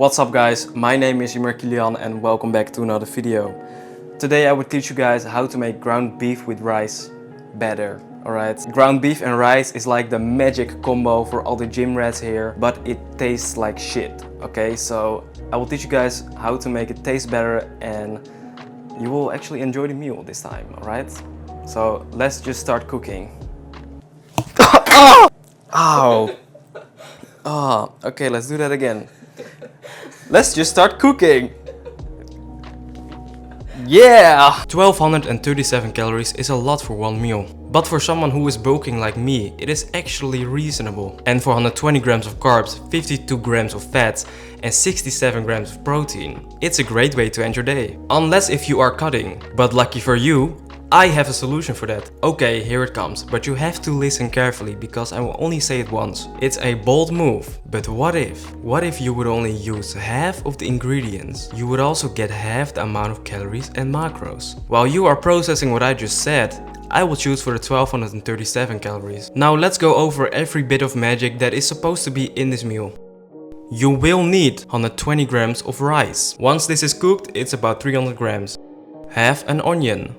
What's up guys, my name is Ymer Kilian and welcome back to another video. Today I will teach you guys how to make ground beef with rice better, alright? Ground beef and rice is like the magic combo for all the gym rats here, but it tastes like shit, okay? So I will teach you guys how to make it taste better and you will actually enjoy the meal this time, alright? So let's just start cooking. Ow! Oh, okay, let's do that again. Let's just start cooking. Yeah! 1237 calories is a lot for one meal. But for someone who is bulking like me, it is actually reasonable. And for 120 grams of carbs, 52 grams of fats and 67 grams of protein, it's a great way to end your day. Unless if you are cutting. But lucky for you, I have a solution for that. Okay, here it comes, but you have to listen carefully because I will only say it once. It's a bold move, but what if? What if you would only use half of the ingredients? You would also get half the amount of calories and macros. While you are processing what I just said, I will choose for the 1237 calories. Now let's go over every bit of magic that is supposed to be in this meal. You will need 120 grams of rice. Once this is cooked, it's about 300 grams. Half an onion.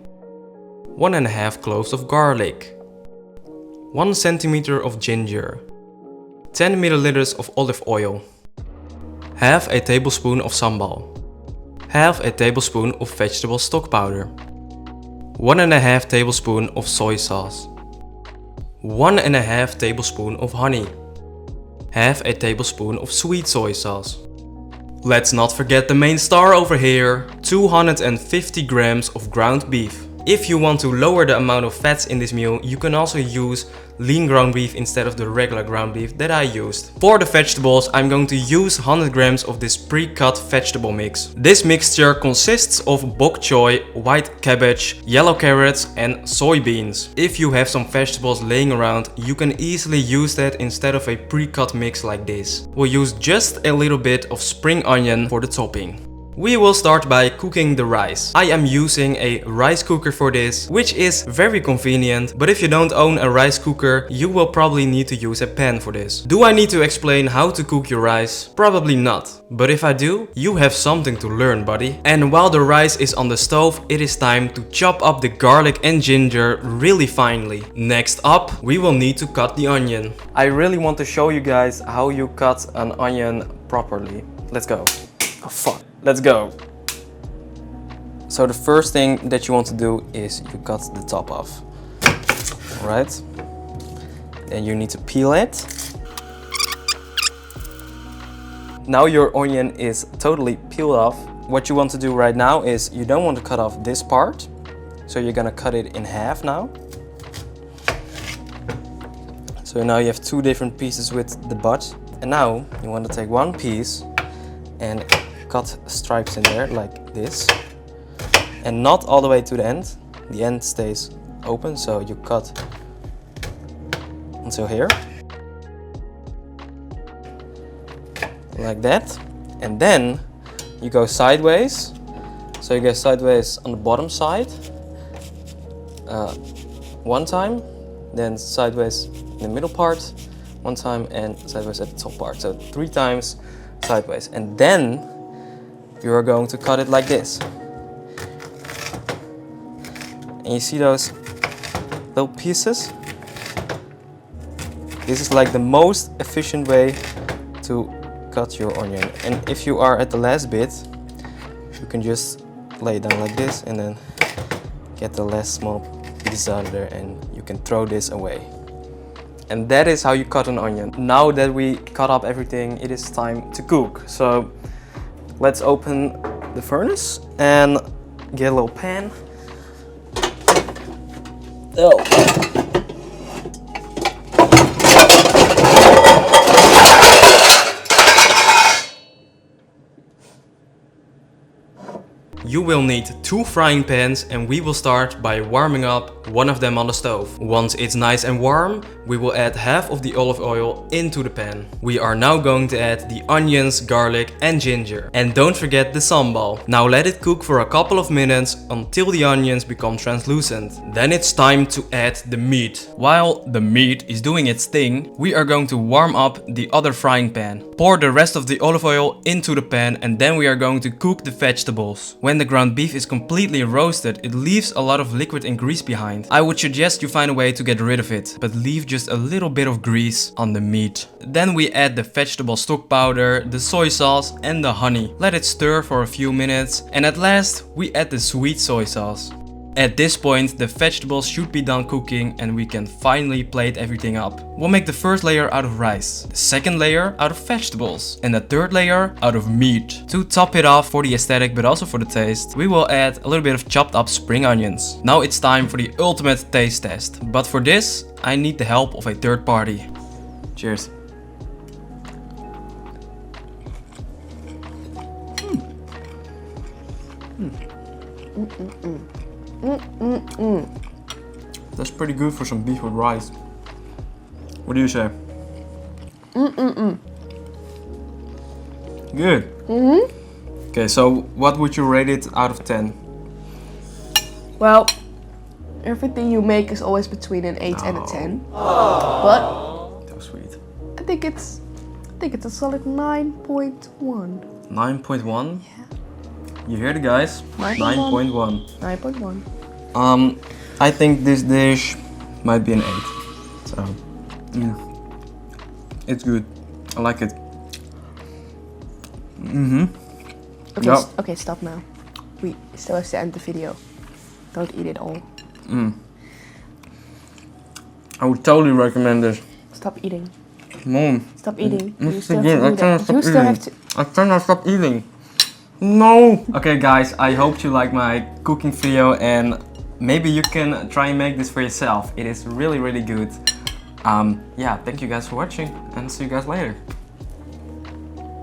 1.5 cloves of garlic, 1 centimeter of ginger, 10 milliliters of olive oil, half a tablespoon of sambal, half a tablespoon of vegetable stock powder, 1.5 tablespoon of soy sauce, 1.5 tablespoon of honey, half a tablespoon of sweet soy sauce. Let's not forget the main star over here, 250 grams of ground beef. If you want to lower the amount of fats in this meal, you can also use lean ground beef instead of the regular ground beef that I used. For the vegetables, I'm going to use 100 grams of this pre-cut vegetable mix. This mixture consists of bok choy, white cabbage, yellow carrots and soybeans. If you have some vegetables laying around, you can easily use that instead of a pre-cut mix like this. We'll use just a little bit of spring onion for the topping. We will start by cooking the rice. I am using a rice cooker for this, which is very convenient, but if you don't own a rice cooker, you will probably need to use a pan for this. Do I need to explain how to cook your rice? Probably not. But if I do, you have something to learn, buddy. And while the rice is on the stove, it is time to chop up the garlic and ginger really finely. Next up, we will need to cut the onion. I really want to show you guys how you cut an onion properly. Let's go. Oh fuck. Let's go. So the first thing that you want to do is you cut the top off. Alright. Then you need to peel it. Now your onion is totally peeled off. What you want to do right now is you don't want to cut off this part. So you're gonna cut it in half now. So now you have two different pieces with the butt. And now you want to take one piece and cut stripes in there like this, and not all the way to the end. The end stays open, so you cut until here like that, and then you go sideways. So you go sideways on the bottom side one time, then sideways in the middle part one time, and sideways at the top part. So 3 times sideways, and then you are going to cut it like this. And you see those little pieces? This is like the most efficient way to cut your onion. And if you are at the last bit, you can just lay it down like this and then get the last small pieces out of there and you can throw this away. And that is how you cut an onion. Now that we cut up everything, it is time to cook. So let's open the furnace and get a little pan. Oh. You will need 2 frying pans and we will start by warming up one of them on the stove. Once it's nice and warm, we will add half of the olive oil into the pan. We are now going to add the onions, garlic and ginger. And don't forget the sambal. Now let it cook for a couple of minutes until the onions become translucent. Then it's time to add the meat. While the meat is doing its thing, we are going to warm up the other frying pan. Pour the rest of the olive oil into the pan and then we are going to cook the vegetables. When the ground beef is completely roasted, it leaves a lot of liquid and grease behind. I would suggest you find a way to get rid of it, but leave just a little bit of grease on the meat. Then we add the vegetable stock powder, the soy sauce and the honey. Let it stir for a few minutes and at last we add the sweet soy sauce. At this point, the vegetables should be done cooking and we can finally plate everything up. We'll make the first layer out of rice, the second layer out of vegetables, and the third layer out of meat. To top it off for the aesthetic but also for the taste, we will add a little bit of chopped up spring onions. Now it's time for the ultimate taste test. But for this, I need the help of a third party. Cheers. That's pretty good for some beef with rice. What do you say? Good. Okay, so what would you rate it out of 10? Well, everything you make is always between an 8 and a 10. But So sweet. I think it's a solid 9.1. 9.1? Yeah. You hear the guys? 9.1. 9.1. I think this dish might be an 8. So, it's good. I like it. Okay, Yep. okay, stop now. We still have to end the video. Don't eat it all. I would totally recommend this. Stop eating. Mom. Stop eating. It's You still so good. I have to cannot eat it. stop You still have eating. to. I cannot stop eating. No! Okay guys, I hope you like my cooking video and maybe you can try and make this for yourself. It is really good. Yeah, thank you guys for watching and see you guys later.